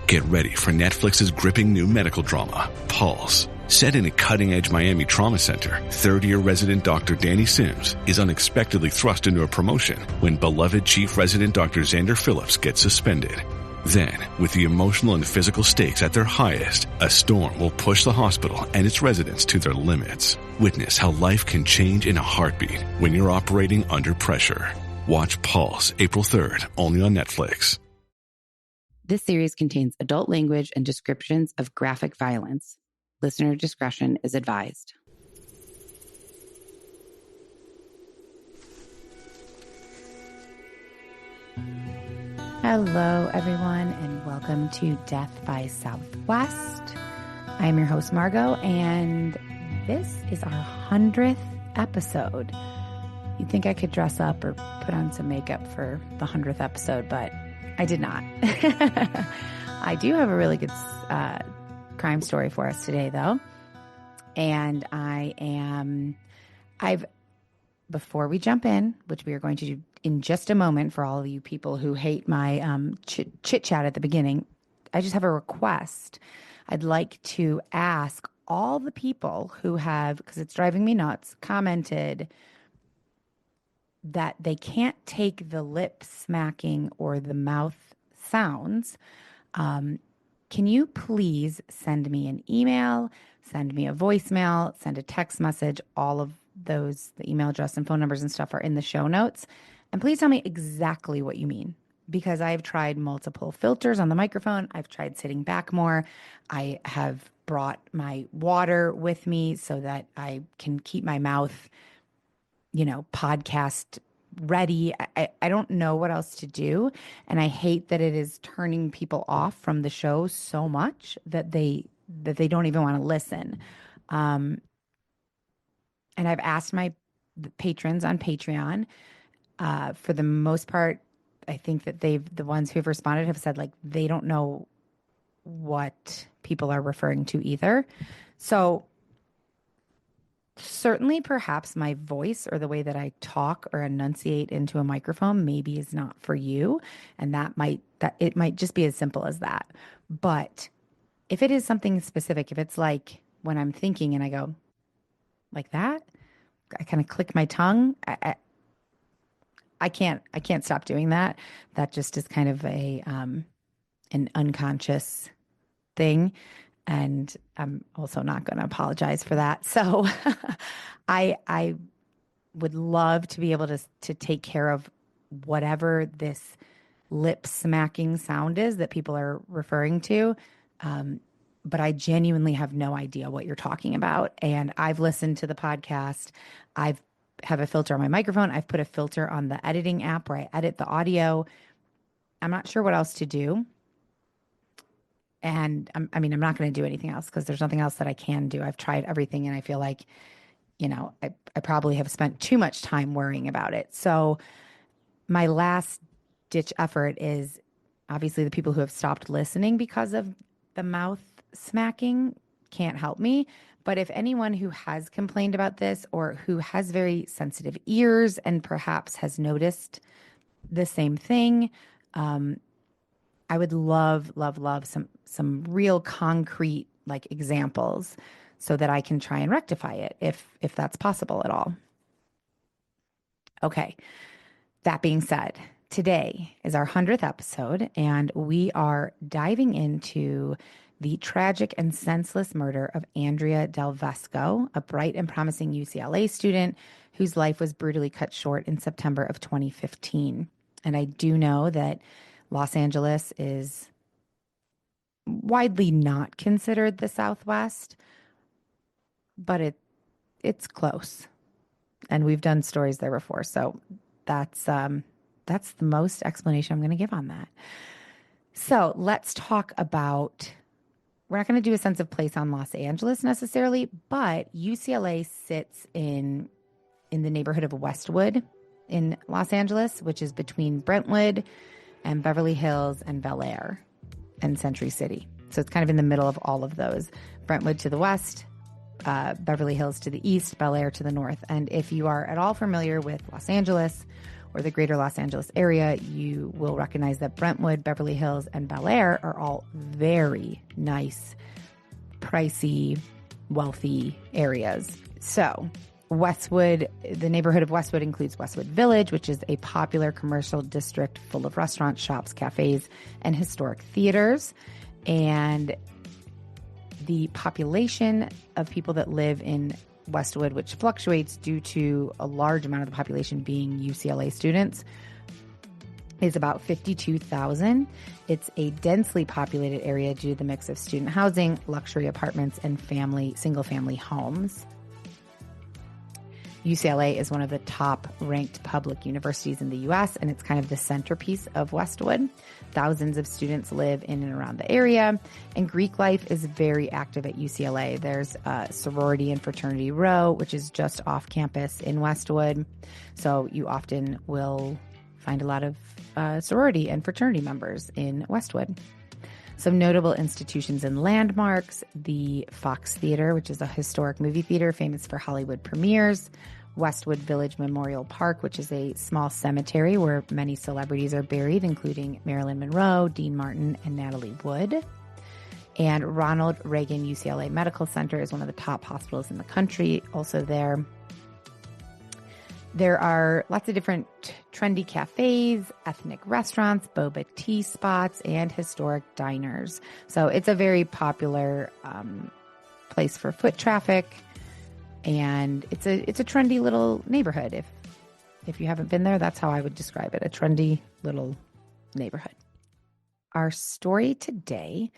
Get ready for Netflix's gripping new medical drama, Pulse. Set in a cutting-edge Miami trauma center, third-year resident Dr. Danny Sims is unexpectedly thrust into a promotion when beloved chief resident Dr. Xander Phillips gets suspended. Then, with the emotional and physical stakes at their highest, a storm will push the hospital and its residents to their limits. Witness how life can change in a heartbeat when you're operating under pressure. Watch Pulse April 3rd, only on Netflix. This series contains adult language and descriptions of graphic violence. Listener discretion is advised. Hello, everyone, and welcome to Death by Southwest. I am your host, Margot, and this is our 100th episode. You'd think I could dress up or put on some makeup for the 100th episode, but I did not. I do have a really good crime story for us today, though. And before we jump in, which we are going to do in just a moment for all of you people who hate my chit chat at the beginning, I just have a request. I'd like to ask all the people who have, because it's driving me nuts, commented that they can't take the lip smacking or the mouth sounds. Can you please send me an email, send me a voicemail, send a text message? All of those, the email address and phone numbers and stuff are in the show notes. And please tell me exactly what you mean, because I've tried multiple filters on the microphone. I've tried sitting back more. I have brought my water with me so that I can keep my mouth, podcast ready. I don't know what else to do. And I hate that it is turning people off from the show so much that they don't even want to listen. And I've asked my patrons on Patreon, for the most part, I think that the ones who have responded have said they don't know what people are referring to either. So certainly perhaps my voice or the way that I talk or enunciate into a microphone maybe is not for you. And it might just be as simple as that. But if it is something specific, if it's like when I'm thinking and I go like that, I kind of click my tongue. I can't stop doing that. That just is kind of an unconscious thing. And I'm also not going to apologize for that. So I would love to be able to take care of whatever this lip smacking sound is that people are referring to. But I genuinely have no idea what you're talking about. And I've listened to the podcast. I have a filter on my microphone. I've put a filter on the editing app where I edit the audio. I'm not sure what else to do. And I'm not going to do anything else because there's nothing else that I can do. I've tried everything and I feel like, I probably have spent too much time worrying about it. So my last ditch effort is obviously the people who have stopped listening because of the mouth smacking can't help me. But if anyone who has complained about this or who has very sensitive ears and perhaps has noticed the same thing, I would love some real concrete examples so that I can try and rectify it if that's possible at all. Okay. That being said, today is our 100th episode and we are diving into the tragic and senseless murder of Andrea DelVesco, a bright and promising UCLA student whose life was brutally cut short in September of 2015. And I do know that Los Angeles is widely not considered the Southwest, but it's close. And we've done stories there before. So that's the most explanation I'm going to give on that. So let's talk about, we're not going to do a sense of place on Los Angeles necessarily, but UCLA sits in the neighborhood of Westwood in Los Angeles, which is between Brentwood and Beverly Hills and Bel Air and Century City. So it's kind of in the middle of all of those. Brentwood to the west, Beverly Hills to the east, Bel Air to the north. And if you are at all familiar with Los Angeles or the greater Los Angeles area, you will recognize that Brentwood, Beverly Hills, and Bel Air are all very nice, pricey, wealthy areas. So Westwood, the neighborhood of Westwood includes Westwood Village, which is a popular commercial district full of restaurants, shops, cafes, and historic theaters. And the population of people that live in Westwood, which fluctuates due to a large amount of the population being UCLA students, is about 52,000. It's a densely populated area due to the mix of student housing, luxury apartments, and single-family homes. UCLA is one of the top-ranked public universities in the U.S., and it's kind of the centerpiece of Westwood. Thousands of students live in and around the area, and Greek life is very active at UCLA. There's a sorority and fraternity row, which is just off campus in Westwood. So you often will find a lot of sorority and fraternity members in Westwood. Some notable institutions and landmarks: the Fox Theater, which is a historic movie theater famous for Hollywood premieres; Westwood Village Memorial Park, which is a small cemetery where many celebrities are buried, including Marilyn Monroe, Dean Martin, and Natalie Wood. And Ronald Reagan UCLA Medical Center is one of the top hospitals in the country, also there. There are lots of different trendy cafes, ethnic restaurants, boba tea spots, and historic diners. So it's a very popular place for foot traffic, and it's a trendy little neighborhood. If you haven't been there, that's how I would describe it, a trendy little neighborhood. Our story today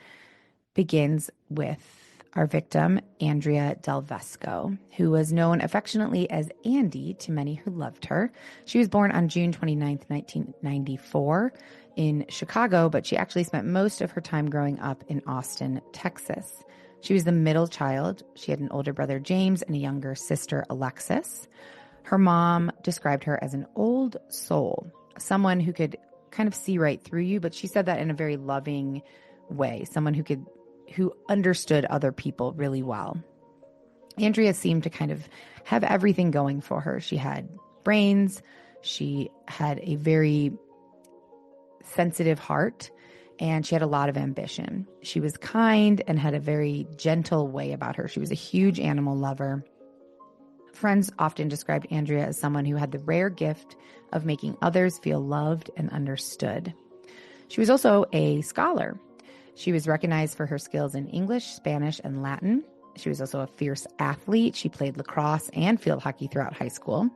begins with our victim, Andrea DelVesco, who was known affectionately as Andy to many who loved her. She was born on June 29th, 1994 in Chicago, but she actually spent most of her time growing up in Austin, Texas. She was the middle child. She had an older brother, James, and a younger sister, Alexis. Her mom described her as an old soul, someone who could kind of see right through you, but she said that in a very loving way, someone who understood other people really well. Andrea seemed to kind of have everything going for her. She had brains, she had a very sensitive heart, and she had a lot of ambition. She was kind and had a very gentle way about her. She was a huge animal lover. Friends often described Andrea as someone who had the rare gift of making others feel loved and understood. She was also a scholar. She was recognized for her skills in English, Spanish, and Latin. She was also a fierce athlete. She played lacrosse and field hockey throughout high school.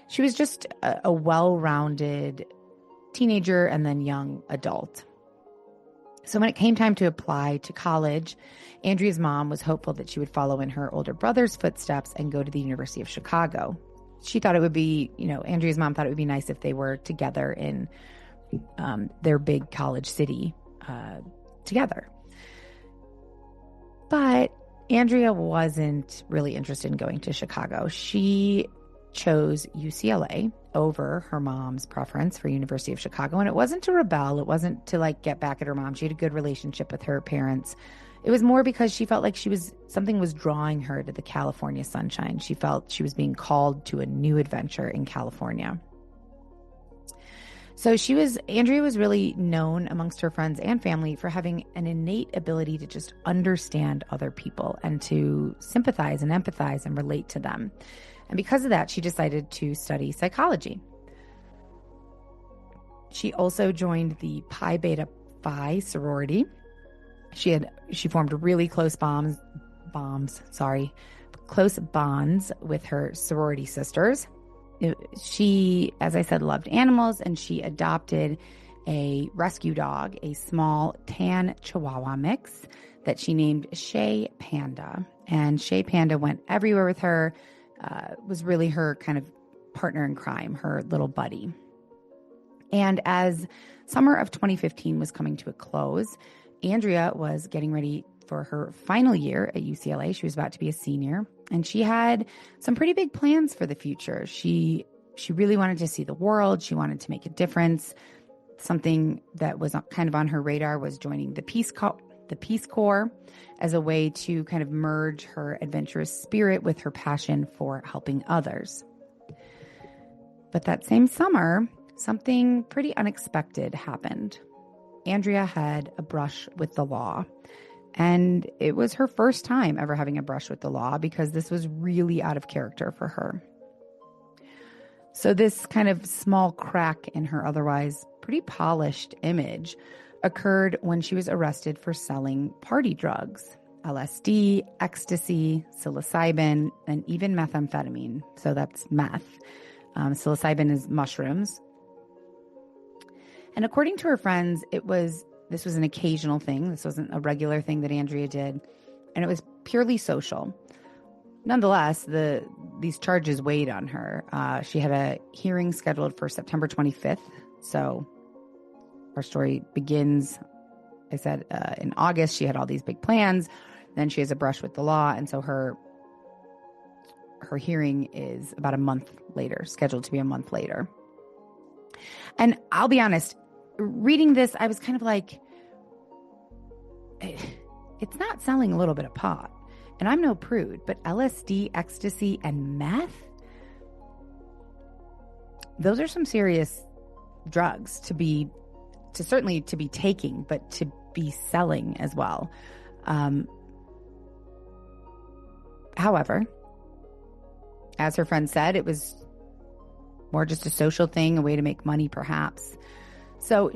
She was just a well-rounded teenager and then young adult. So when it came time to apply to college, Andrea's mom was hopeful that she would follow in her older brother's footsteps and go to the University of Chicago. She thought it would be, Andrea's mom thought it would be nice if they were together in their big college city together. But Andrea wasn't really interested in going to Chicago. She chose UCLA over her mom's preference for University of Chicago. And it wasn't to rebel. It wasn't to get back at her mom. She had a good relationship with her parents. It was more because she felt like something was drawing her to the California sunshine. She felt she was being called to a new adventure in California. So Andrea was really known amongst her friends and family for having an innate ability to just understand other people and to sympathize and empathize and relate to them. And because of that, she decided to study psychology. She also joined the Pi Beta Phi sorority. She formed really close bonds with her sorority sisters. She, as I said, loved animals, and she adopted a rescue dog, a small tan Chihuahua mix that she named Shea Panda. And Shea Panda went everywhere with her, was really her kind of partner in crime, her little buddy. And as summer of 2015 was coming to a close, Andrea was getting ready for her final year at UCLA. She was about to be a senior, and she had some pretty big plans for the future. She really wanted to see the world. She wanted to make a difference. Something that was kind of on her radar was joining the Peace Corps as a way to kind of merge her adventurous spirit with her passion for helping others. But that same summer, something pretty unexpected happened. Andrea had a brush with the law. And it was her first time ever having a brush with the law because this was really out of character for her. So this kind of small crack in her otherwise pretty polished image occurred when she was arrested for selling party drugs, LSD, ecstasy, psilocybin, and even methamphetamine. So that's meth. Psilocybin is mushrooms. And according to her friends, this was an occasional thing. This wasn't a regular thing that Andrea did. And it was purely social. Nonetheless, these charges weighed on her. She had a hearing scheduled for September 25th. So our story begins, I said, in August. She had all these big plans. Then she has a brush with the law. And so her hearing is about a month later, scheduled to be a month later. And I'll be honest, reading this, I was kind of like, it's not selling a little bit of pot. And I'm no prude, but LSD, ecstasy, and meth, those are some serious drugs to certainly to be taking, but to be selling as well. However, as her friend said, it was more just a social thing, a way to make money perhaps. So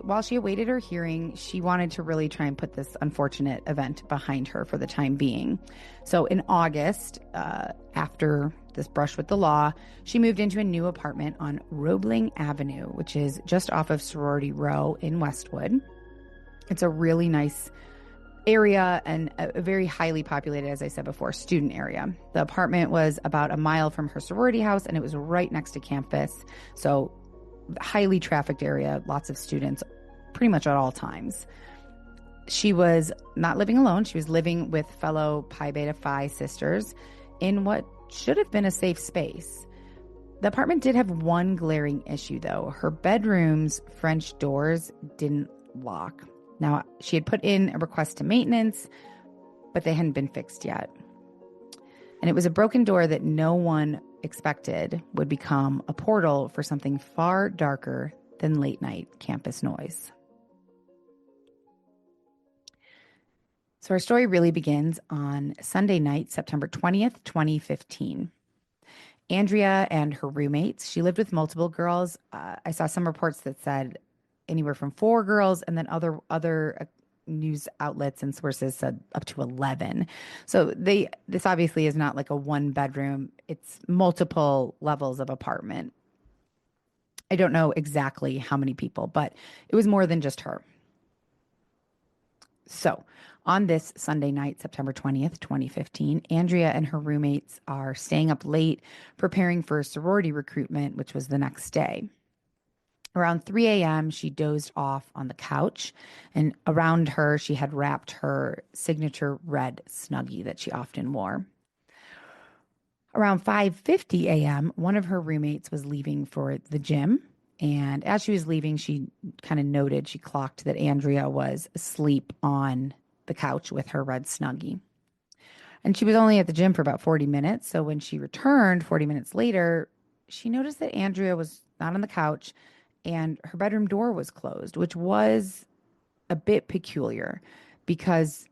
while she awaited her hearing, she wanted to really try and put this unfortunate event behind her for the time being. So in August, after this brush with the law, she moved into a new apartment on Roebling Avenue, which is just off of Sorority Row in Westwood. It's a really nice area and a very highly populated, as I said before, student area. The apartment was about a mile from her sorority house, and it was right next to campus. So highly trafficked area, lots of students pretty much at all times. She was not living alone. She was living with fellow Pi Beta Phi sisters in what should have been a safe space. The apartment did have one glaring issue, though. Her bedroom's French doors didn't lock. Now, she had put in a request to maintenance, but they hadn't been fixed yet. And it was a broken door that no one expected would become a portal for something far darker than late night campus noise. So our story really begins on Sunday night, September 20th, 2015. Andrea and her roommates, she lived with multiple girls. I saw some reports that said anywhere from 4 girls, and then other news outlets and sources said up to 11. So this obviously is not like a 1-bedroom. It's multiple levels of apartment. I don't know exactly how many people, but it was more than just her. So on this Sunday night, September 20th, 2015, Andrea and her roommates are staying up late preparing for sorority recruitment, which was the next day. Around 3 a.m., she dozed off on the couch, and around her, she had wrapped her signature red Snuggie that she often wore. Around 5:50 a.m., one of her roommates was leaving for the gym, and as she was leaving, she kind of clocked that Andrea was asleep on the couch with her red Snuggie. And she was only at the gym for about 40 minutes, so when she returned 40 minutes later, she noticed that Andrea was not on the couch, and her bedroom door was closed, which was a bit peculiar because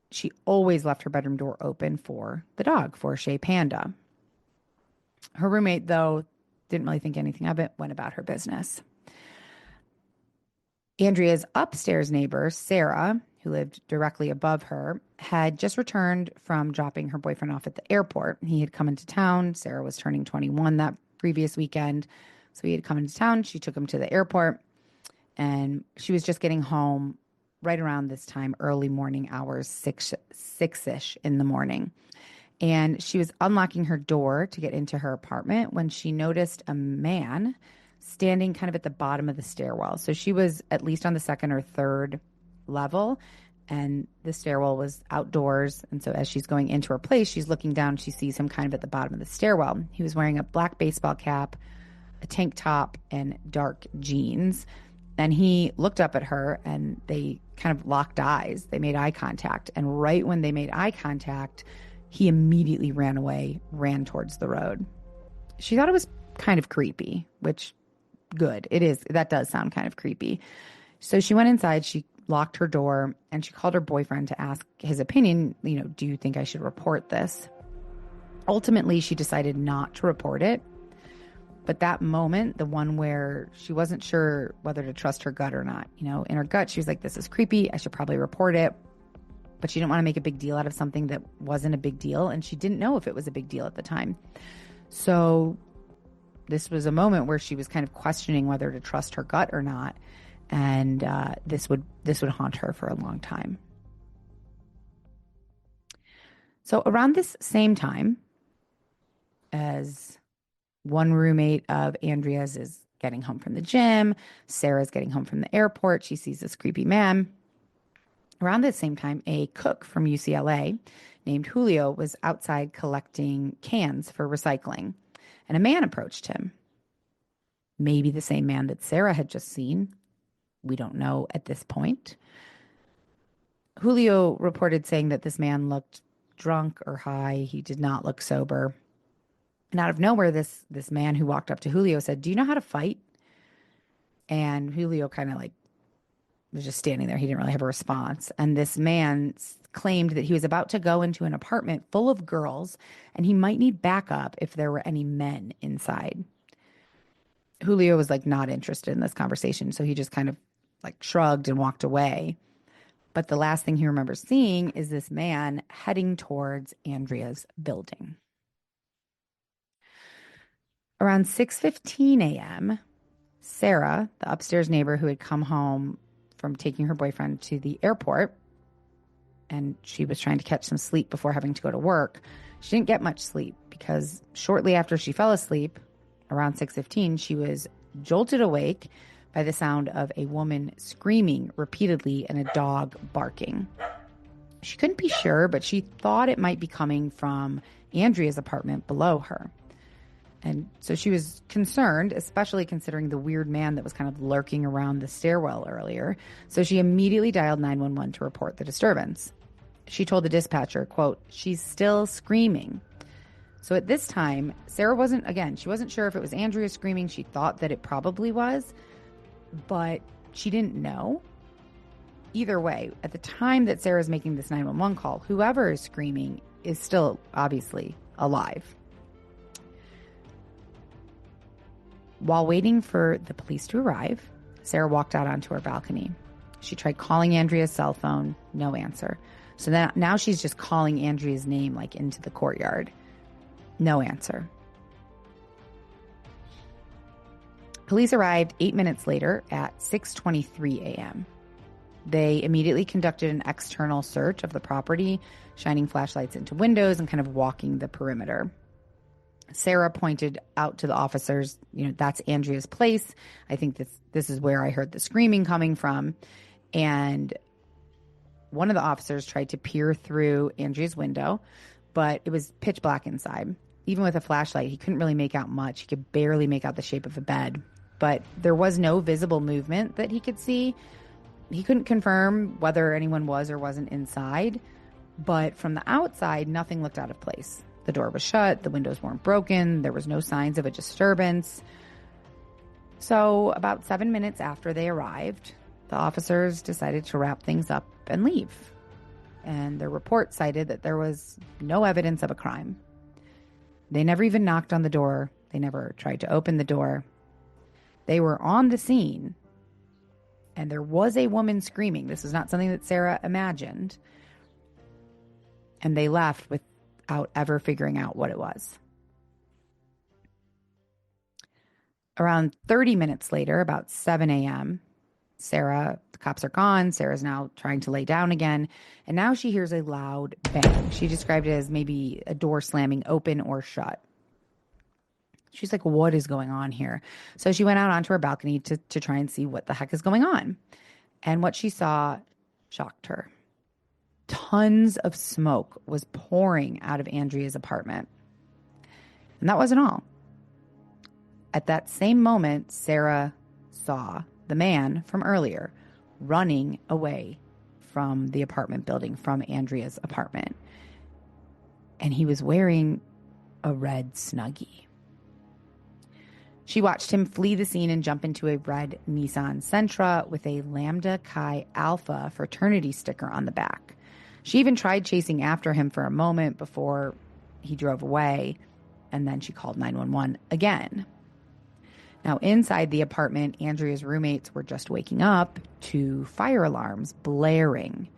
she always left her bedroom door open for the dog, for Shea Panda. Her roommate, though, didn't really think anything of it, went about her business. Andrea's upstairs neighbor, Sarah, who lived directly above her, had just returned from dropping her boyfriend off at the airport. He had come into town. Sarah was turning 21 that previous weekend. So he had come into town. She took him to the airport, and she was just getting home right around this time, early morning hours, six-ish in the morning. And she was unlocking her door to get into her apartment when she noticed a man standing kind of at the bottom of the stairwell. So she was at least on the second or third level, and the stairwell was outdoors. And so as she's going into her place, she's looking down. She sees him kind of at the bottom of the stairwell. He was wearing a black baseball cap, a tank top, and dark jeans. And he looked up at her, and they kind of locked eyes. They made eye contact. And right when they made eye contact, he immediately ran away, ran towards the road. She thought it was kind of creepy, which good. It is. That does sound kind of creepy. So she went inside, she locked her door, and she called her boyfriend to ask his opinion. Do you think I should report this? Ultimately, she decided not to report it. But that moment, the one where she wasn't sure whether to trust her gut or not, in her gut, she was like, this is creepy. I should probably report it. But she didn't want to make a big deal out of something that wasn't a big deal. And she didn't know if it was a big deal at the time. So this was a moment where she was kind of questioning whether to trust her gut or not. And this would haunt her for a long time. So around this same time, as one roommate of Andrea's is getting home from the gym, Sarah's getting home from the airport, she sees this creepy man. Around the same time, a cook from UCLA named Julio was outside collecting cans for recycling, and a man approached him. Maybe the same man that Sarah had just seen. We don't know at this point. Julio reported saying that this man looked drunk or high. He did not look sober. And out of nowhere, this man who walked up to Julio said, "Do you know how to fight?" And Julio kind of was just standing there. He didn't really have a response. And this man claimed that he was about to go into an apartment full of girls and he might need backup if there were any men inside. Julio was not interested in this conversation. So he just kind of shrugged and walked away. But the last thing he remembers seeing is this man heading towards Andrea's building. Around 6:15 a.m., Sarah, the upstairs neighbor who had come home from taking her boyfriend to the airport, and she was trying to catch some sleep before having to go to work, she didn't get much sleep because shortly after she fell asleep, around 6:15, she was jolted awake by the sound of a woman screaming repeatedly and a dog barking. She couldn't be sure, but she thought it might be coming from Andrea's apartment below her. And so she was concerned, especially considering the weird man that was kind of lurking around the stairwell earlier. So she immediately dialed 911 to report the disturbance. She told the dispatcher, quote, "She's still screaming." So at this time, Sarah she wasn't sure if it was Andrea screaming. She thought that it probably was, but she didn't know. Either way, at the time that Sarah's making this 911 call, whoever is screaming is still obviously alive. While waiting for the police to arrive, Sarah walked out onto her balcony. She tried calling Andrea's cell phone, no answer. So now she's just calling Andrea's name into the courtyard. No answer. Police arrived 8 minutes later at 6:23 a.m. They immediately conducted an external search of the property, shining flashlights into windows and kind of walking the perimeter. Sarah pointed out to the officers, that's Andrea's place. I think this is where I heard the screaming coming from. And one of the officers tried to peer through Andrea's window, but it was pitch black inside. Even with a flashlight, he couldn't really make out much. He could barely make out the shape of a bed. But there was no visible movement that he could see. He couldn't confirm whether anyone was or wasn't inside. But from the outside, nothing looked out of place. The door was shut, the windows weren't broken, there was no signs of a disturbance. So about 7 minutes after they arrived, the officers decided to wrap things up and leave. And their report cited that there was no evidence of a crime. They never even knocked on the door. They never tried to open the door. They were on the scene, and there was a woman screaming. This is not something that Sarah imagined. And they left without ever figuring out what it was. Around 30 minutes later, about 7 a.m., the cops are gone. Sarah's now trying to lay down again. And now she hears a loud bang. She described it as maybe a door slamming open or shut. She's like, what is going on here? So she went out onto her balcony to try and see what the heck is going on. And what she saw shocked her. Tons of smoke was pouring out of Andrea's apartment. And that wasn't all. At that same moment, Sarah saw the man from earlier running away from the apartment building, from Andrea's apartment. And he was wearing a red Snuggie. She watched him flee the scene and jump into a red Nissan Sentra with a Lambda Chi Alpha fraternity sticker on the back. She even tried chasing after him for a moment before he drove away, and then she called 911 again. Now, inside the apartment, Andrea's roommates were just waking up to fire alarms blaring.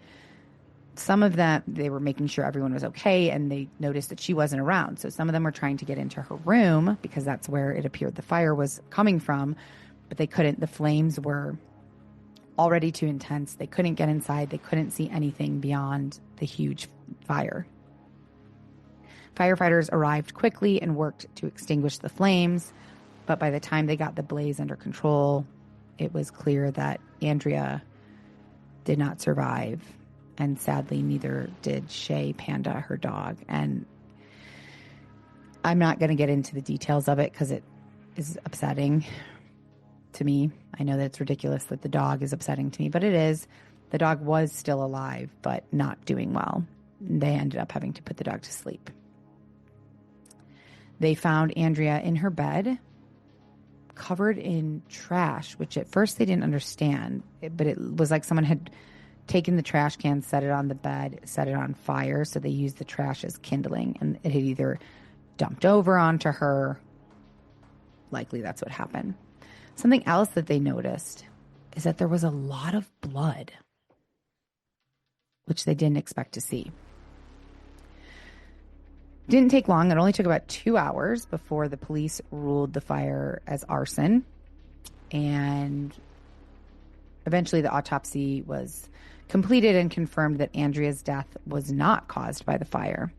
Some of them, they were making sure everyone was okay, and they noticed that she wasn't around. So some of them were trying to get into her room because that's where it appeared the fire was coming from, but they couldn't. The flames were already too intense. They couldn't get inside. They couldn't see anything beyond the huge fire. Firefighters arrived quickly and worked to extinguish the flames, but by the time they got the blaze under control, it was clear that Andrea did not survive. And sadly, neither did Shay Panda, her dog. And I'm not going to get into the details of it because it is upsetting to me. I know that it's ridiculous that the dog is upsetting to me, but it is. The dog was still alive, but not doing well. They ended up having to put the dog to sleep. They found Andrea in her bed, covered in trash, which at first they didn't understand, but it was like someone had taken the trash can, set it on the bed, set it on fire. So they used the trash as kindling, and it had either dumped over onto her. Likely that's what happened. Something else that they noticed is that there was a lot of blood, which they didn't expect to see. Didn't take long. It only took about 2 hours before the police ruled the fire as arson. And eventually the autopsy was completed and confirmed that Andrea's death was not caused by the fire.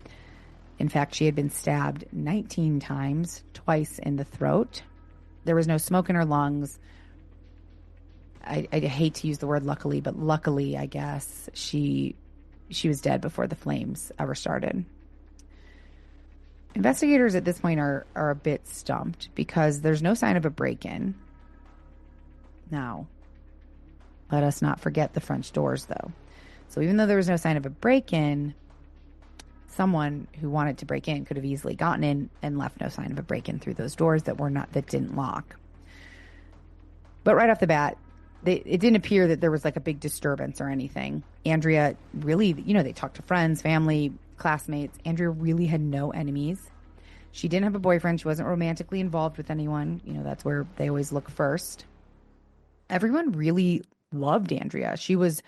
In fact, she had been stabbed 19 times, twice in the throat. There was no smoke in her lungs. I hate to use the word luckily, but luckily, I guess, she was dead before the flames ever started. Investigators at this point are a bit stumped because there's no sign of a break-in. Now, let us not forget the French doors, though. So even though there was no sign of a break-in, someone who wanted to break in could have easily gotten in and left no sign of a break-in through those doors that didn't lock. But right off the bat, it didn't appear that there was like a big disturbance or anything. Andrea really, they talked to friends, family, classmates. Andrea really had no enemies. She didn't have a boyfriend. She wasn't romantically involved with anyone. That's where they always look first. Everyone really loved Andrea. She was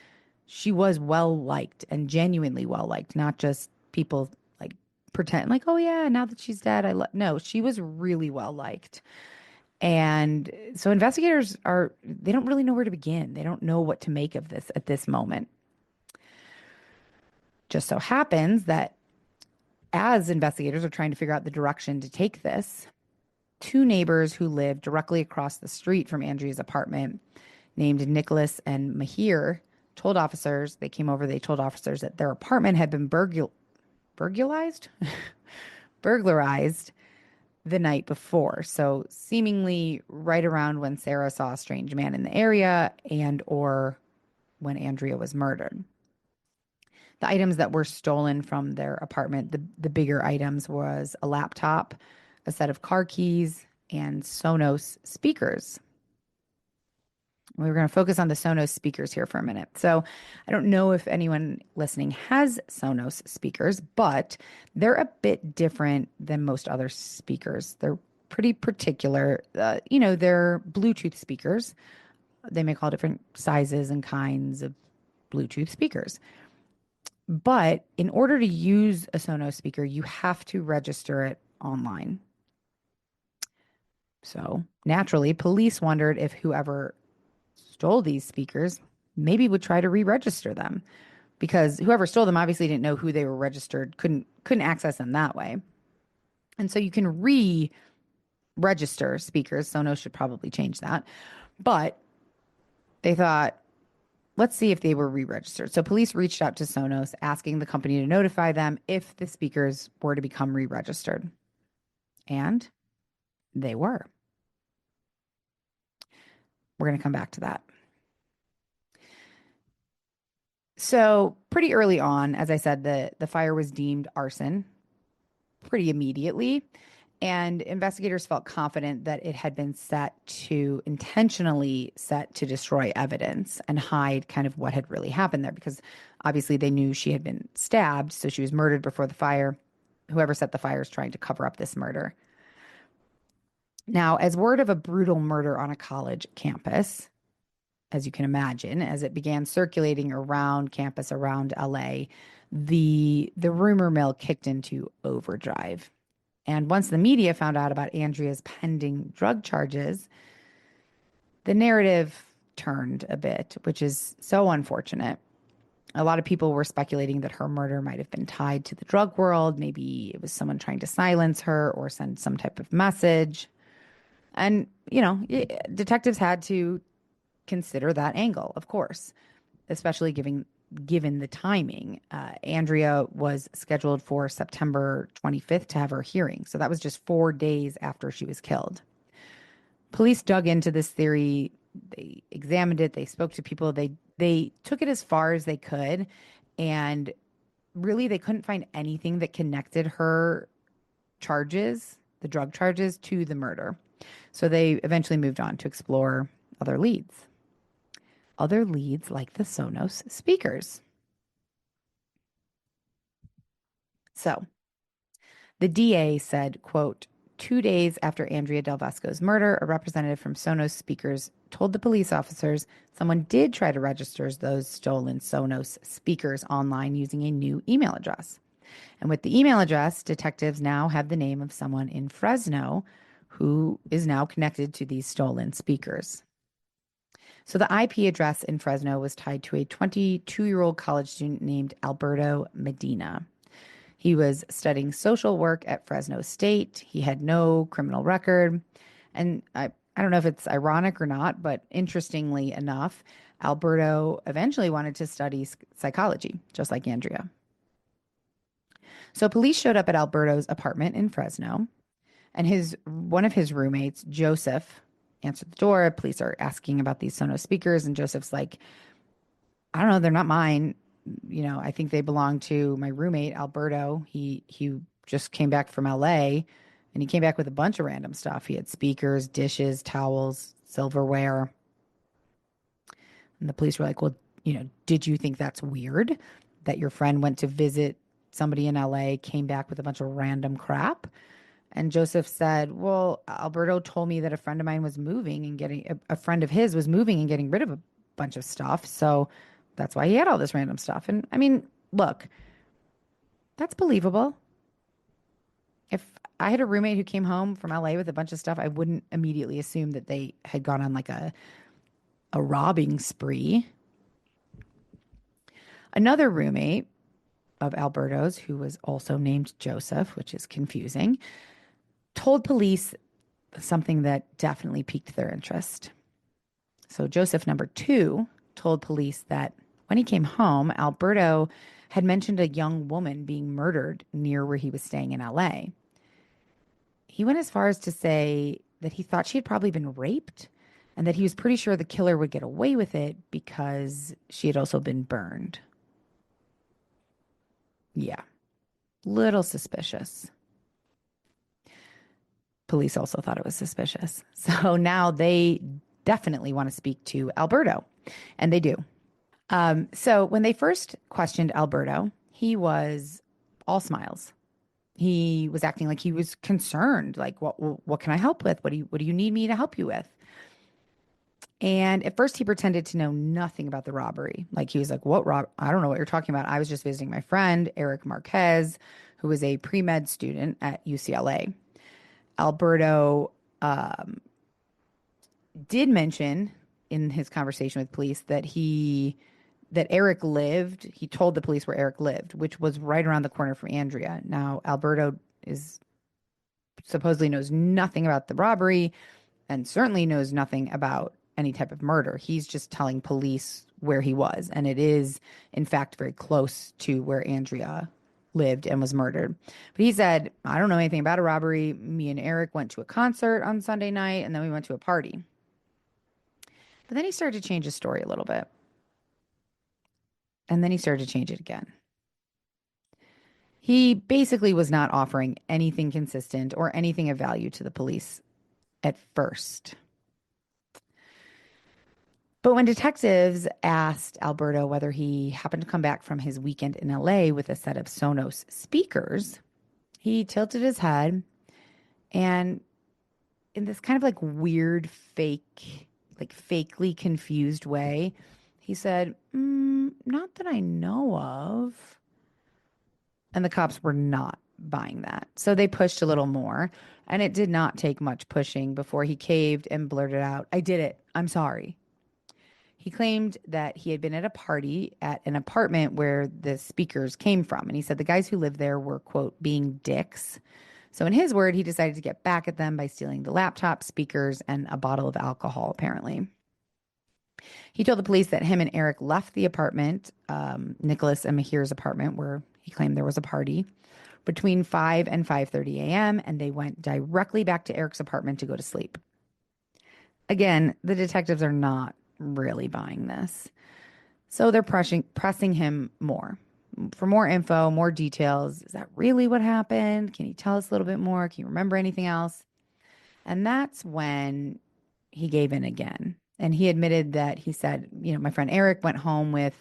well liked and genuinely well liked, not just people like pretend like, oh yeah, now that she's dead, no, she was really well liked. And so investigators they don't really know where to begin. They don't know what to make of this at this moment. Just so happens that as investigators are trying to figure out the direction to take this, two neighbors who lived directly across the street from Andrea's apartment, named Nicholas and Mahir, told officers that their apartment had been burglarized the night before. So seemingly right around when Sarah saw a strange man in the area and or when Andrea was murdered. The items that were stolen from their apartment, the bigger items, was a laptop, a set of car keys, and Sonos speakers. We're going to focus on the Sonos speakers here for a minute. So I don't know if anyone listening has Sonos speakers, but they're a bit different than most other speakers. They're pretty particular. They're Bluetooth speakers. They make all different sizes and kinds of Bluetooth speakers. But in order to use a Sonos speaker, you have to register it online. So naturally, police wondered if whoever stole these speakers maybe would try to re-register them, because whoever stole them obviously didn't know who they were registered, couldn't access them that way. And so you can re-register speakers. Sonos should probably change that. But they thought, let's see if they were re-registered. So police reached out to Sonos asking the company to notify them if the speakers were to become re-registered. And they were. We're going to come back to that. So pretty early on, as I said, the fire was deemed arson pretty immediately. And investigators felt confident that it had been intentionally set to destroy evidence and hide kind of what had really happened there, because obviously they knew she had been stabbed. So she was murdered before the fire. Whoever set the fire is trying to cover up this murder. Now, as word of a brutal murder on a college campus, as you can imagine, as it began circulating around campus, around LA, the rumor mill kicked into overdrive. And once the media found out about Andrea's pending drug charges, the narrative turned a bit, which is so unfortunate. A lot of people were speculating that her murder might have been tied to the drug world. Maybe it was someone trying to silence her or send some type of message. And, detectives had to consider that angle, of course, especially given the timing. Andrea was scheduled for September 25th to have her hearing. So that was just 4 days after she was killed. Police dug into this theory. They examined it. They spoke to people. They took it as far as they could. And really, they couldn't find anything that connected her charges, the drug charges, to the murder. So they eventually moved on to explore other leads. Other leads like the Sonos speakers. So the DA said, quote, 2 days after Andrea DelVesco's murder, a representative from Sonos speakers told the police officers someone did try to register those stolen Sonos speakers online using a new email address. And with the email address, detectives now have the name of someone in Fresno who is now connected to these stolen speakers. So the IP address in Fresno was tied to a 22-year-old college student named Alberto Medina. He was studying social work at Fresno State. He had no criminal record. And I don't know if it's ironic or not, but interestingly enough, Alberto eventually wanted to study psychology, just like Andrea. So police showed up at Alberto's apartment in Fresno, and one of his roommates, Joseph, answered the door. Police are asking about these Sonos speakers, and Joseph's like, I don't know, they're not mine. I think they belong to my roommate, Alberto. He just came back from LA, and he came back with a bunch of random stuff. He had speakers, dishes, towels, silverware. And the police were like, well, did you think that's weird that your friend went to visit somebody in LA, came back with a bunch of random crap? And Joseph said, well, Alberto told me that a friend of mine was moving and a friend of his was moving and getting rid of a bunch of stuff. So that's why he had all this random stuff. And I mean, look, that's believable. If I had a roommate who came home from LA with a bunch of stuff, I wouldn't immediately assume that they had gone on like a robbing spree. Another roommate of Alberto's, who was also named Joseph, which is confusing, told police something that definitely piqued their interest. So Joseph number 2 told police that when he came home, Alberto had mentioned a young woman being murdered near where he was staying in LA. He went as far as to say that he thought she had probably been raped and that he was pretty sure the killer would get away with it because she had also been burned. Yeah, little suspicious. Police also thought it was suspicious. So now they definitely want to speak to Alberto, and they do. So when they first questioned Alberto, he was all smiles. He was acting like he was concerned, like, what can I help with? What do you need me to help you with? And at first he pretended to know nothing about the robbery. Like he was like, what rob? I don't know what you're talking about. I was just visiting my friend, Eric Marquez, who was a pre-med student at UCLA. Alberto did mention in his conversation with police that Eric lived. He told the police where Eric lived, which was right around the corner from Andrea. Now, Alberto supposedly knows nothing about the robbery and certainly knows nothing about any type of murder. He's just telling police where he was. And it is, in fact, very close to where Andrea lived and was murdered. But he said, I don't know anything about a robbery. Me and Eric went to a concert on Sunday night, and then we went to a party. But then he started to change his story a little bit. And then he started to change it again. He basically was not offering anything consistent or anything of value to the police at first. But when detectives asked Alberto whether he happened to come back from his weekend in LA with a set of Sonos speakers, he tilted his head and, in this kind of like weird, fake, like fakely confused way, he said, not that I know of. And the cops were not buying that. So they pushed a little more, and it did not take much pushing before he caved and blurted out, I did it. I'm sorry. He claimed that he had been at a party at an apartment where the speakers came from. And he said the guys who lived there were, quote, being dicks. So, in his word, he decided to get back at them by stealing the laptop, speakers, and a bottle of alcohol, apparently. He told the police that him and Eric left the apartment, Nicholas and Mahir's apartment, where he claimed there was a party, between 5 and 5:30 a.m., and they went directly back to Eric's apartment to go to sleep. Again, the detectives are not really buying this. So they're pressing him more for more info, more details. Is that really what happened? Can you tell us a little bit more? Can you remember anything else? And that's when he gave in again. And he admitted that he said, my friend Eric went home with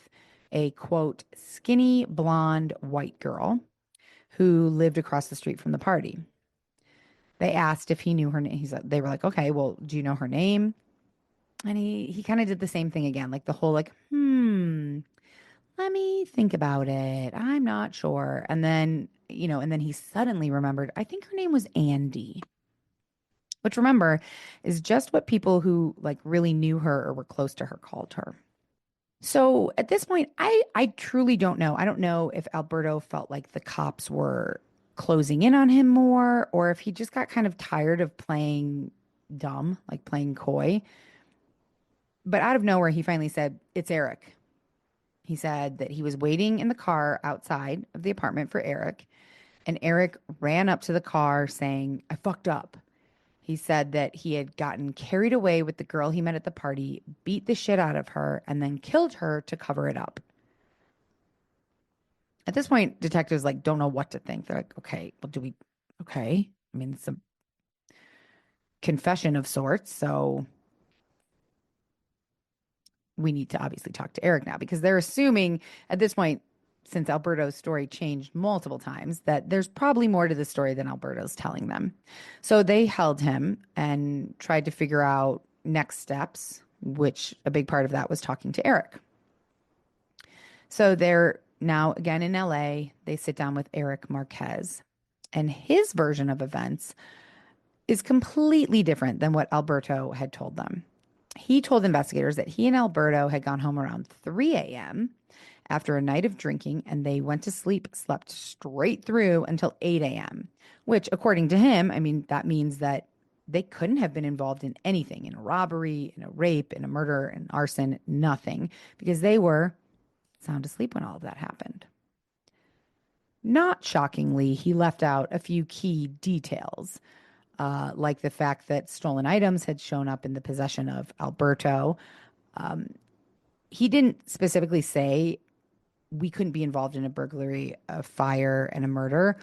a, quote, skinny blonde white girl who lived across the street from the party. They asked if he knew her name. They were like, okay, well, do you know her name? And he kind of did the same thing again, like the whole let me think about it. I'm not sure. And then, and then he suddenly remembered, I think her name was Andy, which, remember, is just what people who like really knew her or were close to her called her. So at this point, I truly don't know. I don't know if Alberto felt like the cops were closing in on him more, or if he just got kind of tired of playing dumb, like playing coy. But out of nowhere, he finally said, it's Eric. He said that he was waiting in the car outside of the apartment for Eric, and Eric ran up to the car saying, I fucked up. He said that he had gotten carried away with the girl he met at the party, beat the shit out of her, and then killed her to cover it up. At this point, detectives don't know what to think. They're like, okay, well, okay. I mean, it's a confession of sorts. So we need to obviously talk to Eric now, because they're assuming at this point, since Alberto's story changed multiple times, that there's probably more to the story than Alberto's telling them. So they held him and tried to figure out next steps, which a big part of that was talking to Eric. So they're now again in LA. They sit down with Eric Marquez, and his version of events is completely different than what Alberto had told them. He told investigators that he and Alberto had gone home around 3 a.m. after a night of drinking, and they went to sleep, slept straight through until 8 a.m., which, according to him, I mean, that means that they couldn't have been involved in anything, in a robbery, in a rape, in a murder, in arson, nothing, because they were sound asleep when all of that happened. Not shockingly, he left out a few key details, like the fact that stolen items had shown up in the possession of Alberto. He didn't specifically say we couldn't be involved in a burglary, a fire, and a murder,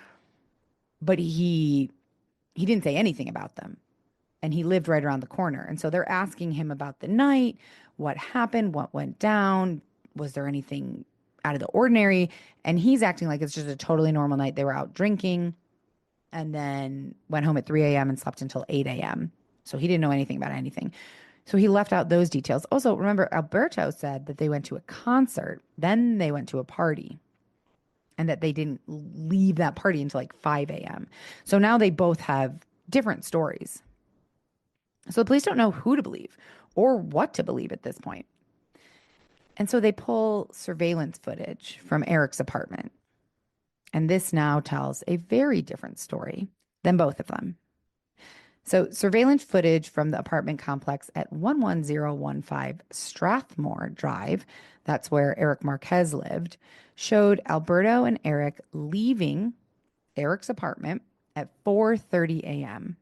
but he didn't say anything about them. And he lived right around the corner. And so they're asking him about the night, what happened, what went down, was there anything out of the ordinary? And he's acting like it's just a totally normal night. They were out drinking and then went home at 3 a.m. and slept until 8 a.m. So he didn't know anything about anything. So he left out those details. Also, remember, Alberto said that they went to a concert, then they went to a party, and that they didn't leave that party until 5 a.m. So now they both have different stories. So the police don't know who to believe or what to believe at this point. And so they pull surveillance footage from Eric's apartment. And this now tells a very different story than both of them. So surveillance footage from the apartment complex at 11015 Strathmore Drive, that's where Eric Marquez lived, showed Alberto and Eric leaving Eric's apartment at 4:30 a.m.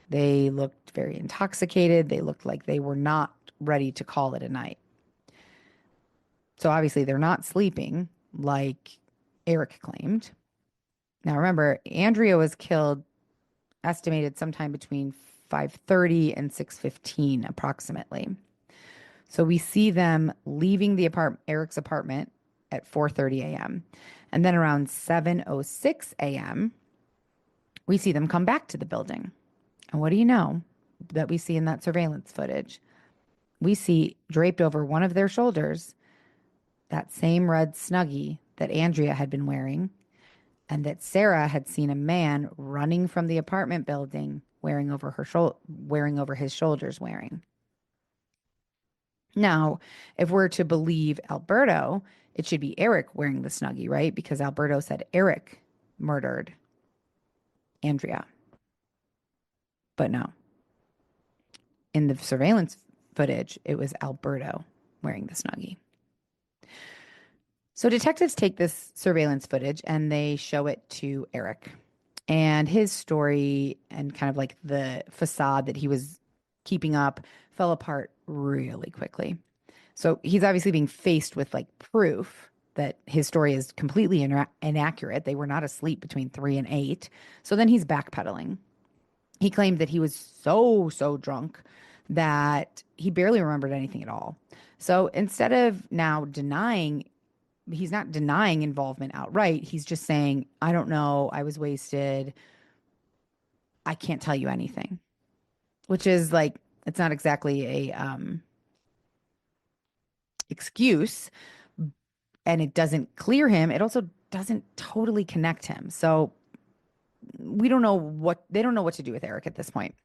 They looked very intoxicated. They looked like they were not ready to call it a night. So obviously they're not sleeping like Eric claimed. Now, remember, Andrea was killed, estimated sometime between 5:30 and 6:15 approximately. So we see them leaving Eric's apartment at 4:30 a.m. And then around 7:06 a.m., we see them come back to the building. And what do you know that we see in that surveillance footage? We see draped over one of their shoulders that same red Snuggie that Andrea had been wearing, and that Sarah had seen a man running from the apartment building wearing over his shoulders wearing. Now, if we're to believe Alberto, it should be Eric wearing the Snuggie, right? Because Alberto said Eric murdered Andrea. But no. In the surveillance footage, it was Alberto wearing the Snuggie. So detectives take this surveillance footage and they show it to Eric. And his story and kind of like the facade that he was keeping up fell apart really quickly. So he's obviously being faced with like proof that his story is completely inaccurate. They were not asleep between 3 and 8. So then he's backpedaling. He claimed that he was so drunk that he barely remembered anything at all. So instead of now denying, he's not denying involvement outright. He's just saying, I don't know. I was wasted. I can't tell you anything, which is like, it's not exactly a excuse, and it doesn't clear him. It also doesn't totally connect him. So they don't know what to do with Eric at this point.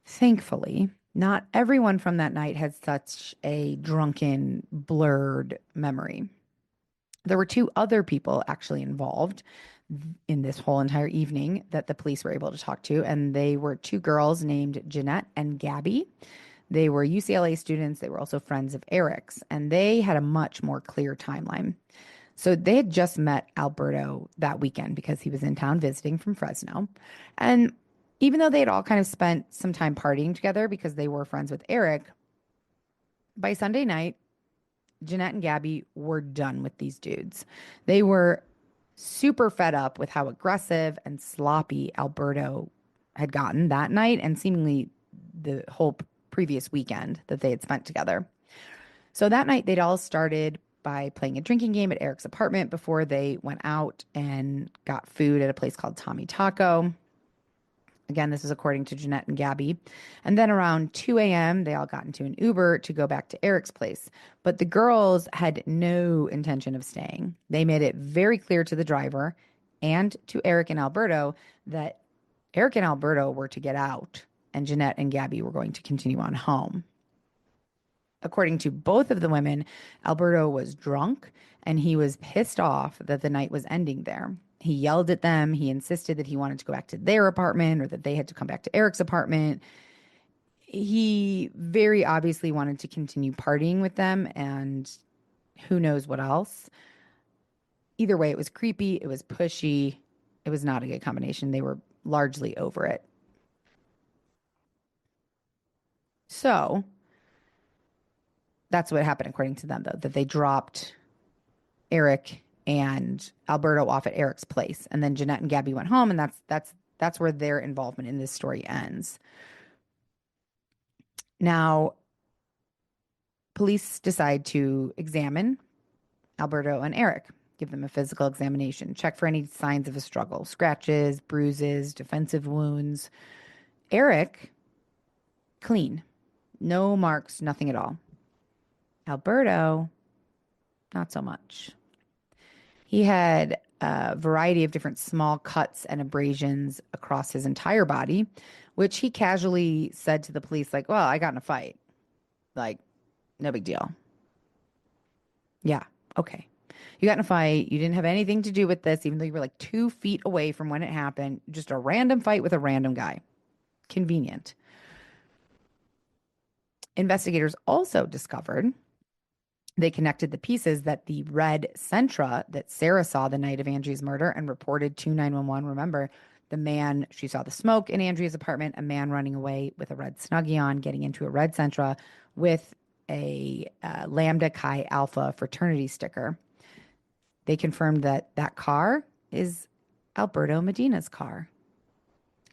Thankfully, not everyone from that night had such a drunken, blurred memory. There were 2 other people actually involved in this whole entire evening that the police were able to talk to, and they were 2 girls named Jeanette and Gabby. They were UCLA students. They were also friends of Eric's, and they had a much more clear timeline. So they had just met Alberto that weekend because he was in town visiting from Fresno. And even though they had all kind of spent some time partying together because they were friends with Eric, by Sunday night, Jeanette and Gabby were done with these dudes. They were super fed up with how aggressive and sloppy Alberto had gotten that night and seemingly the whole previous weekend that they had spent together. So that night, they'd all started by playing a drinking game at Eric's apartment before they went out and got food at a place called Tommy Taco. Again, this is according to Jeanette and Gabby. And then around 2 a.m., they all got into an Uber to go back to Eric's place. But the girls had no intention of staying. They made it very clear to the driver and to Eric and Alberto that Eric and Alberto were to get out and Jeanette and Gabby were going to continue on home. According to both of the women, Alberto was drunk and he was pissed off that the night was ending there. He yelled at them. He insisted that he wanted to go back to their apartment or that they had to come back to Eric's apartment. He very obviously wanted to continue partying with them and who knows what else. Either way, it was creepy. It was pushy. It was not a good combination. They were largely over it. So that's what happened according to them, though, that they dropped Eric and Alberto off at Eric's place. And then Jeanette and Gabby went home, and that's where their involvement in this story ends. Now, police decide to examine Alberto and Eric, give them a physical examination, check for any signs of a struggle, scratches, bruises, defensive wounds. Eric, clean, no marks, nothing at all. Alberto, not so much. He had a variety of different small cuts and abrasions across his entire body, which he casually said to the police, like, well, I got in a fight. Like, no big deal. Yeah, okay. You got in a fight. You didn't have anything to do with this, even though you were like 2 feet away from when it happened. Just a random fight with a random guy. Convenient. Investigators also discovered they connected the pieces that the red Sentra that Sarah saw the night of Andrea's murder and reported to 911. Remember, the man, she saw the smoke in Andrea's apartment, a man running away with a red Snuggie on, getting into a red Sentra with a Lambda Chi Alpha fraternity sticker. They confirmed that that car is Alberto Medina's car.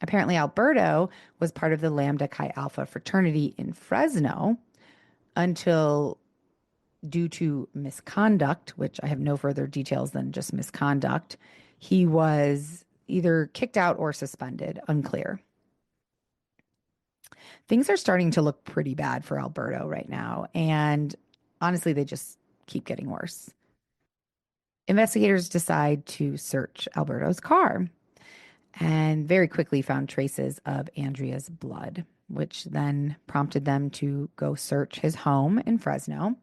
Apparently, Alberto was part of the Lambda Chi Alpha fraternity in Fresno until, due to misconduct, which I have no further details than just misconduct, he was either kicked out or suspended, unclear. Things are starting to look pretty bad for Alberto right now, and honestly, they just keep getting worse. Investigators decide to search Alberto's car and very quickly found traces of Andrea's blood, which then prompted them to go search his home in Fresno.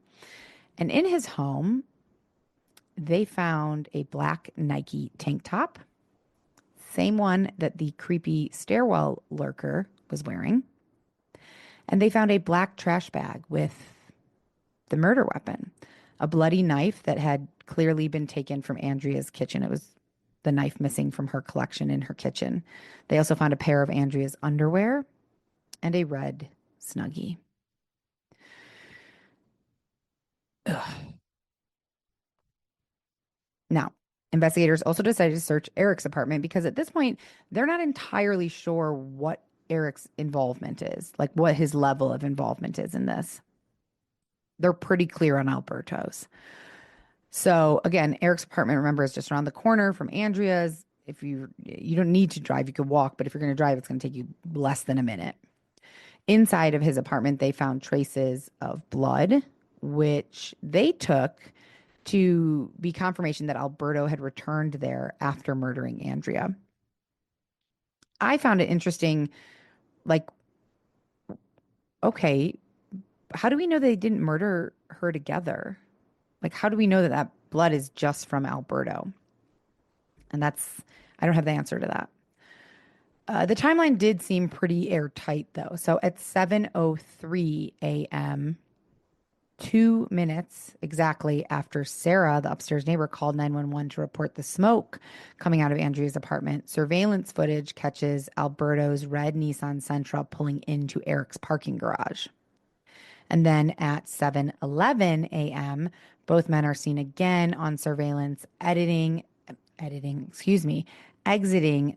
And in his home, they found a black Nike tank top, same one that the creepy stairwell lurker was wearing. And they found a black trash bag with the murder weapon, a bloody knife that had clearly been taken from Andrea's kitchen. It was the knife missing from her collection in her kitchen. They also found a pair of Andrea's underwear and a red Snuggie. Ugh. Now, investigators also decided to search Eric's apartment because at this point, they're not entirely sure what Eric's involvement is, like what his level of involvement is in this. They're pretty clear on Alberto's. So again, Eric's apartment, remember, is just around the corner from Andrea's. If you don't need to drive, you could walk, but if you're going to drive, it's going to take you less than a minute. Inside of his apartment, they found traces of blood, which they took to be confirmation that Alberto had returned there after murdering Andrea. I found it interesting, like, okay, how do we know they didn't murder her together? Like, how do we know that that blood is just from Alberto? And I don't have the answer to that. The timeline did seem pretty airtight, though. So at 7:03 a.m., 2 minutes exactly after Sarah, the upstairs neighbor, called 911 to report the smoke coming out of Andrea's apartment, surveillance footage catches Alberto's red Nissan Sentra pulling into Eric's parking garage. And then at 7:11 a.m., both men are seen again on surveillance exiting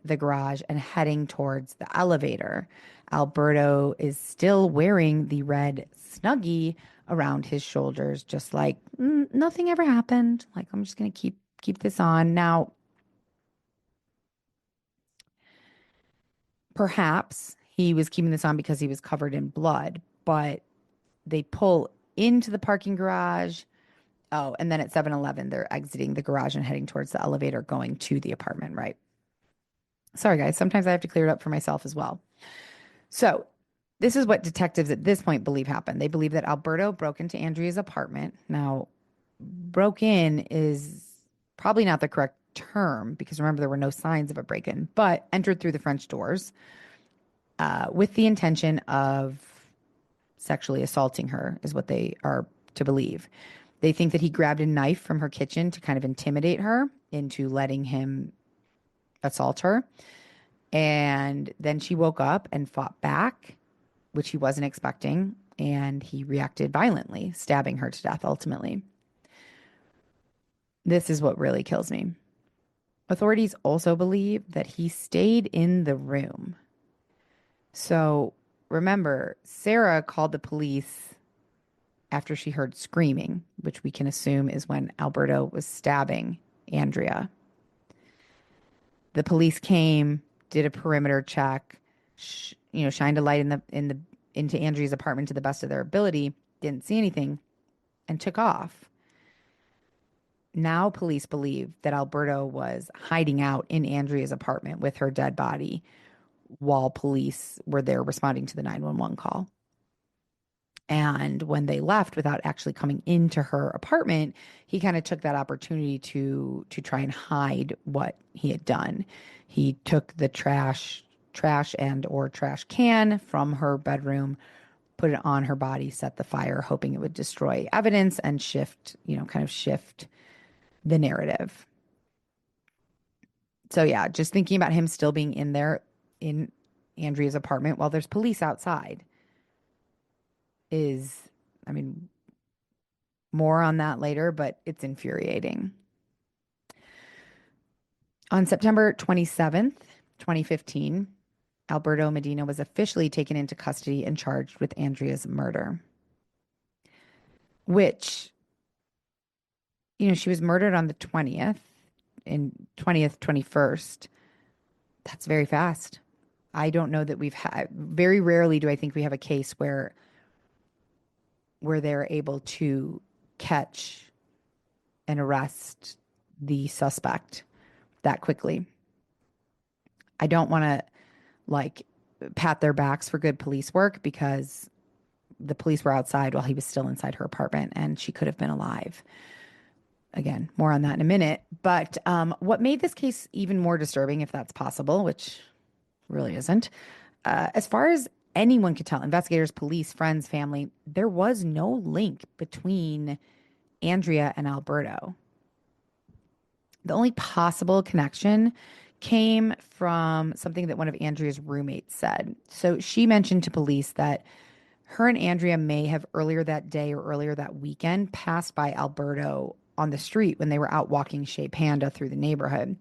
the garage and heading towards the elevator. Alberto is still wearing the red Snuggie around his shoulders, just like nothing ever happened. Like, I'm just gonna keep this on. Now, perhaps he was keeping this on because he was covered in blood, but they pull into the parking garage. Oh, and then at 7:11, they're exiting the garage and heading towards the elevator going to the apartment, right? Sorry, guys. Sometimes I have to clear it up for myself as well. So, this is what detectives at this point believe happened. They believe that Alberto broke into Andrea's apartment. Now, broke in is probably not the correct term because remember, there were no signs of a break in, but entered through the French doors with the intention of sexually assaulting her, is what they are to believe. They think that he grabbed a knife from her kitchen to kind of intimidate her into letting him assault her. And then she woke up and fought back, which he wasn't expecting. And he reacted violently, stabbing her to death ultimately. This is what really kills me. Authorities also believe that he stayed in the room. So remember, Sarah called the police after she heard screaming, which we can assume is when Alberto was stabbing Andrea. The police came, did a perimeter check, shined a light into Andrea's apartment to the best of their ability, didn't see anything, and took off. Now police believe that Alberto was hiding out in Andrea's apartment with her dead body while police were there responding to the 911 call. And when they left without actually coming into her apartment, he kind of took that opportunity to try and hide what he had done. He took the trash and or trash can from her bedroom, put it on her body, set the fire, hoping it would destroy evidence and shift the narrative. So yeah, just thinking about him still being in there in Andrea's apartment while there's police outside is, I mean, more on that later, but it's infuriating. On September 27th, 2015, Alberto Medina was officially taken into custody and charged with Andrea's murder, which, she was murdered on the 20th, 21st. That's very fast. I don't know that we've had, very rarely do I think we have a case where they're able to catch and arrest the suspect that quickly. I don't want to like pat their backs for good police work because the police were outside while he was still inside her apartment and she could have been alive. Again, more on that in a minute. But what made this case even more disturbing, if that's possible, which really isn't, as far as anyone could tell, investigators, police, friends, family, there was no link between Andrea and Alberto. The only possible connection came from something that one of Andrea's roommates said. So she mentioned to police that her and Andrea may have earlier that day or earlier that weekend passed by Alberto on the street when they were out walking Shea Panda through the neighborhood.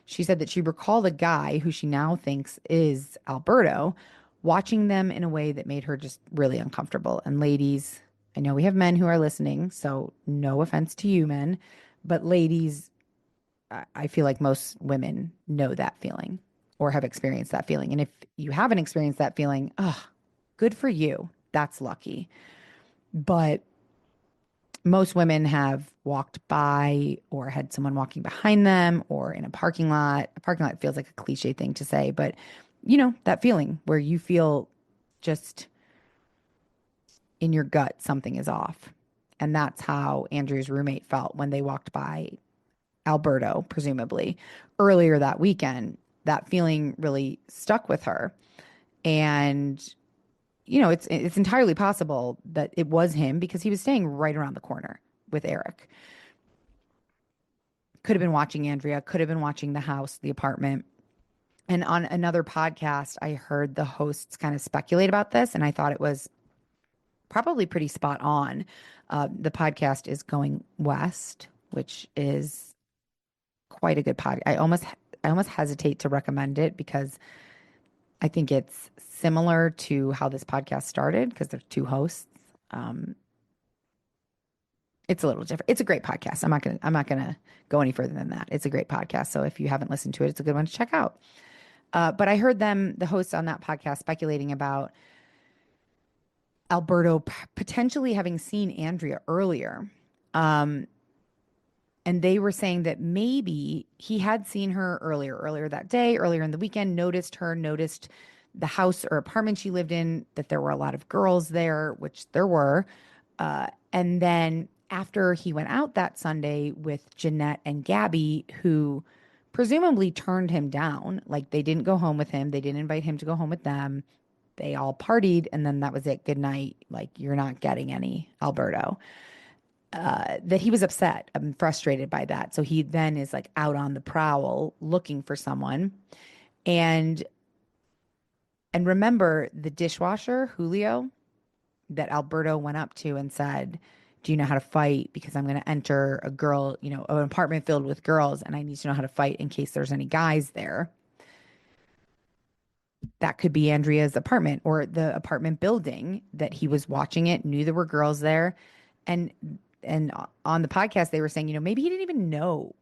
She said that she recalled a guy who she now thinks is Alberto watching them in a way that made her just really uncomfortable. And ladies, I know we have men who are listening, so no offense to you men, but ladies, I feel like most women know that feeling or have experienced that feeling. And if you haven't experienced that feeling, good for you. That's lucky. But most women have walked by or had someone walking behind them or in a parking lot. A parking lot feels like a cliche thing to say, but that feeling where you feel just in your gut something is off. And that's how Andrew's roommate felt when they walked by Alberto, presumably earlier that weekend. That feeling really stuck with her. And it's entirely possible that it was him because he was staying right around the corner with Eric. Could have been watching Andrea, could have been watching the house, the apartment. And on another podcast, I heard the hosts kind of speculate about this, and I thought it was probably pretty spot on. The podcast is Going West, which is quite a good podcast. I almost hesitate to recommend it because I think it's similar to how this podcast started because there's two hosts. It's a little different. It's a great podcast. I'm not gonna go any further than that. It's a great podcast. So if you haven't listened to it, it's a good one to check out. But I heard the hosts on that podcast, speculating about Alberto potentially having seen Andrea earlier. And they were saying that maybe he had seen her earlier that day, earlier in the weekend, noticed the house or apartment she lived in, that there were a lot of girls there, which there were. And then after he went out that Sunday with Jeanette and Gabby, who presumably turned him down, like they didn't go home with him, they didn't invite him to go home with them. They all partied, and then that was it. Good night. Like, you're not getting any, Alberto. That he was upset and frustrated by that. So he then is like out on the prowl looking for someone. And remember the dishwasher, Julio, that Alberto went up to and said, "Do you know how to fight? Because I'm going to enter an apartment filled with girls, and I need to know how to fight in case there's any guys there." That could be Andrea's apartment or the apartment building that he was watching it, knew there were girls there. And on the podcast, they were saying, maybe he didn't even know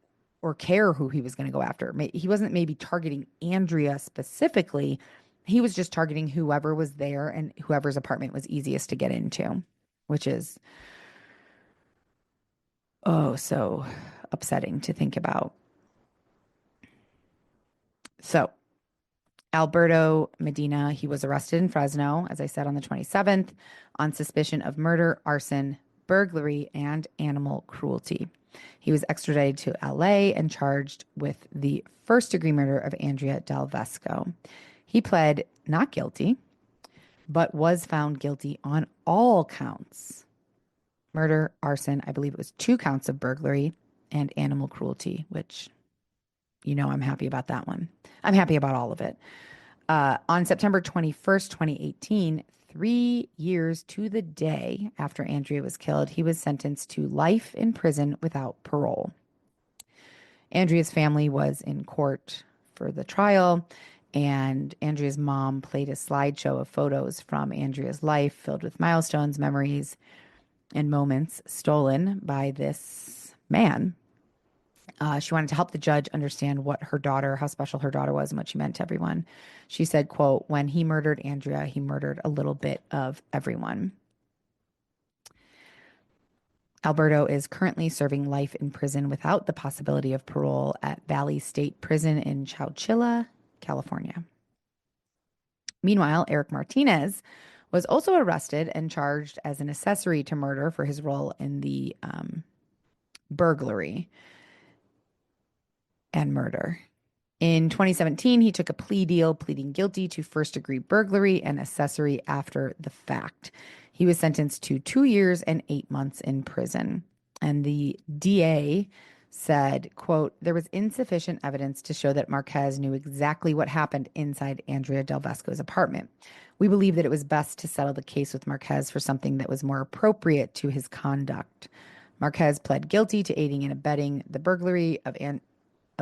or care who he was going to go after. He wasn't maybe targeting Andrea specifically. He was just targeting whoever was there and whoever's apartment was easiest to get into, which is, so upsetting to think about. So Alberto Medina, he was arrested in Fresno, as I said, on the 27th on suspicion of murder, arson, burglary, and animal cruelty. He was extradited to LA and charged with the first-degree murder of Andrea DelVesco. He pled not guilty, but was found guilty on all counts. Murder, arson, I believe it was 2 counts of burglary, and animal cruelty, which, I'm happy about that one. I'm happy about all of it. On September 21st, 2018, 3 years to the day after Andrea was killed, he was sentenced to life in prison without parole. Andrea's family was in court for the trial, and Andrea's mom played a slideshow of photos from Andrea's life filled with milestones, memories, and moments stolen by this man. She wanted to help the judge understand how special her daughter was and what she meant to everyone. She said, quote, "When he murdered Andrea, he murdered a little bit of everyone." Alberto is currently serving life in prison without the possibility of parole at Valley State Prison in Chowchilla, California. Meanwhile, Eric Martinez was also arrested and charged as an accessory to murder for his role in the burglary and murder. In 2017, he took a plea deal, pleading guilty to first-degree burglary and accessory after the fact. He was sentenced to 2 years and 8 months in prison. And the DA said, quote, "There was insufficient evidence to show that Marquez knew exactly what happened inside Andrea DelVesco's apartment. We believe that it was best to settle the case with Marquez for something that was more appropriate to his conduct." Marquez pled guilty to aiding and abetting the burglary of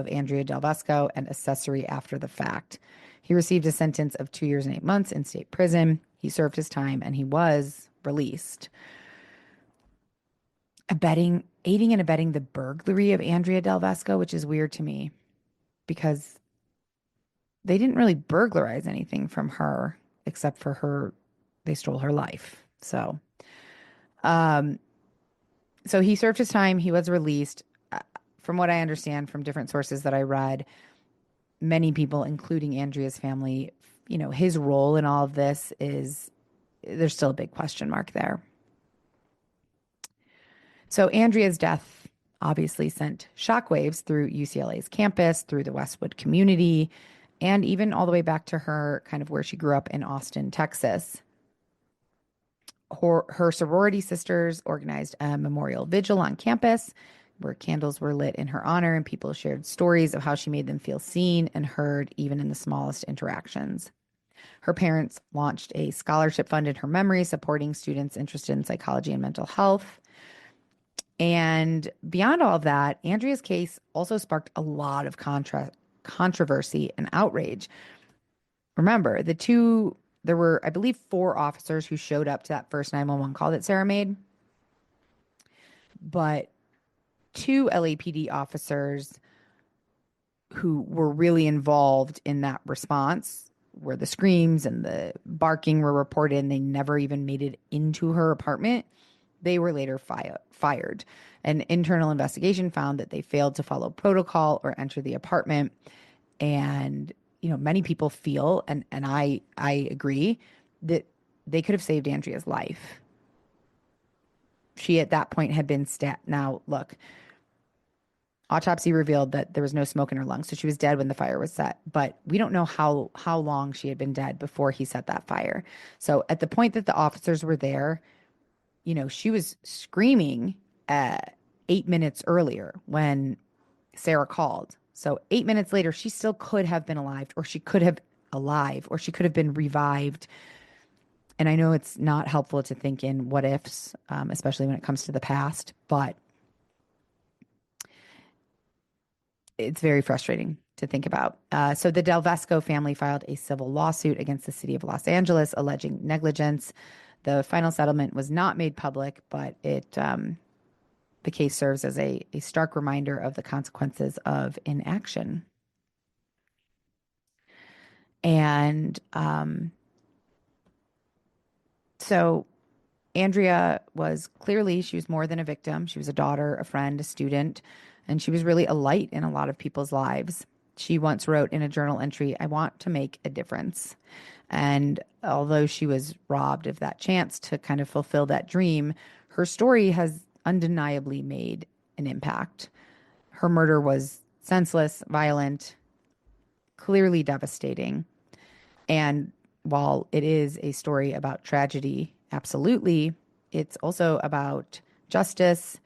Andrea DelVesco and accessory after the fact. He received a sentence of 2 years and 8 months in state prison. He served his time and he was released. Aiding and abetting the burglary of Andrea DelVesco, which is weird to me because they didn't really burglarize anything from her except for they stole her life. So he served his time. He was released. From what I understand from different sources that I read, many people, including Andrea's family, his role in all of this there's still a big question mark there. So Andrea's death obviously sent shockwaves through UCLA's campus, through the Westwood community, and even all the way back to her kind of where she grew up in Austin, Texas. Her sorority sisters organized a memorial vigil on campus where candles were lit in her honor and people shared stories of how she made them feel seen and heard, even in the smallest interactions. Her parents launched a scholarship fund in her memory, supporting students interested in psychology and mental health. And beyond all of that, Andrea's case also sparked a lot of controversy and outrage. Remember, there were, I believe, 4 officers who showed up to that first 911 call that Sarah made. But 2 LAPD officers who were really involved in that response, where the screams and the barking were reported and they never even made it into her apartment, they were later fired. An internal investigation found that they failed to follow protocol or enter the apartment. And, many people feel, and I agree, that they could have saved Andrea's life. She at that point had been stabbed. Now, look, autopsy revealed that there was no smoke in her lungs, so she was dead when the fire was set. But we don't know how long she had been dead before he set that fire. So at the point that the officers were there, she was screaming 8 minutes earlier when Sarah called. So 8 minutes later, she still could have been alive, or she could have been revived. And I know it's not helpful to think in what ifs, especially when it comes to the past, but it's very frustrating to think about. So the DelVesco family filed a civil lawsuit against the city of Los Angeles alleging negligence. The final settlement was not made public, but the case serves as a stark reminder of the consequences of inaction. And so Andrea she was more than a victim. She was a daughter, a friend, a student, and she was really a light in a lot of people's lives. She once wrote in a journal entry, "I want to make a difference." And although she was robbed of that chance to kind of fulfill that dream, her story has undeniably made an impact. Her murder was senseless, violent, clearly devastating. And while it is a story about tragedy, absolutely, it's also about justice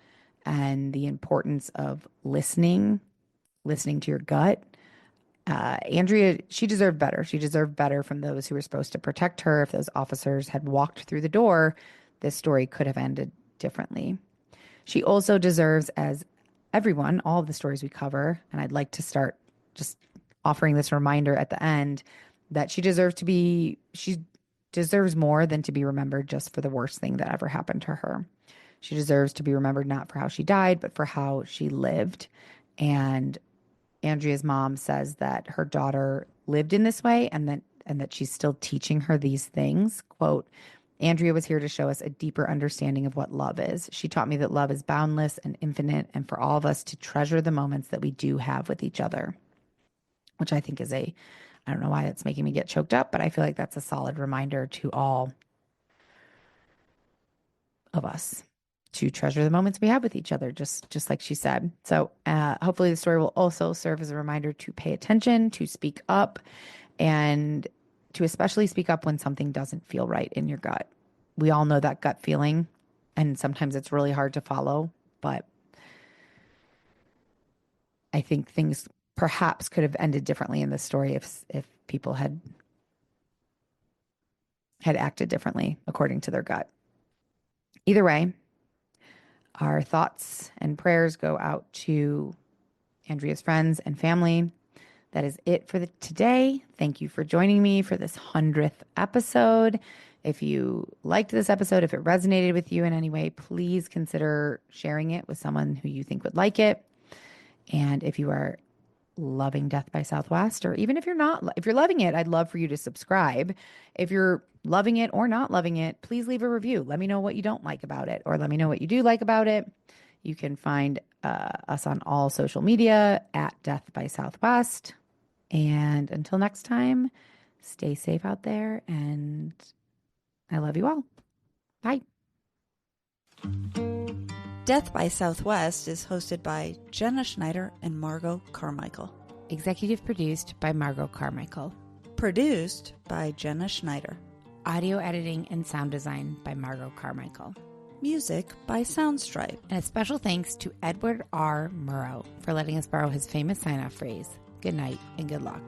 and the importance of listening to your gut. Andrea, she deserved better. She deserved better from those who were supposed to protect her. If those officers had walked through the door, this story could have ended differently. She also deserves, as everyone, all of the stories we cover. And I'd like to start just offering this reminder at the end that she deserves more than to be remembered just for the worst thing that ever happened to her. She deserves to be remembered not for how she died, but for how she lived. And Andrea's mom says that her daughter lived in this way and that she's still teaching her these things. Quote, Andrea was here to show us a deeper understanding of what love is. She taught me that love is boundless and infinite, and for all of us to treasure the moments that we do have with each other, which I think is I don't know why that's making me get choked up, but I feel like that's a solid reminder to all of us to treasure the moments we have with each other, just like she said. So hopefully the story will also serve as a reminder to pay attention, to speak up, and to especially speak up when something doesn't feel right in your gut. We all know that gut feeling, and sometimes it's really hard to follow, but I think things perhaps could have ended differently in this story if people had acted differently according to their gut. Either way, our thoughts and prayers go out to Andrea's friends and family. That is it for today. Thank you for joining me for this 100th episode. If you liked this episode, if it resonated with you in any way, please consider sharing it with someone who you think would like it. And if you are loving Death by Southwest, or even if you're not, if you're loving it, I'd love for you to subscribe. If you're loving it or not loving it, please leave a review. Let me know what you don't like about it, or let me know what you do like about it. You can find us on all social media at Death by Southwest. And until next time, stay safe out there, and I love you all. Bye. Death by Southwest is hosted by Jenna Schneider and Margot Carmichael. Executive produced by Margot Carmichael. Produced by Jenna Schneider. Audio editing and sound design by Margot Carmichael. Music by Soundstripe. And a special thanks to Edward R. Murrow for letting us borrow his famous sign-off phrase, good night and good luck.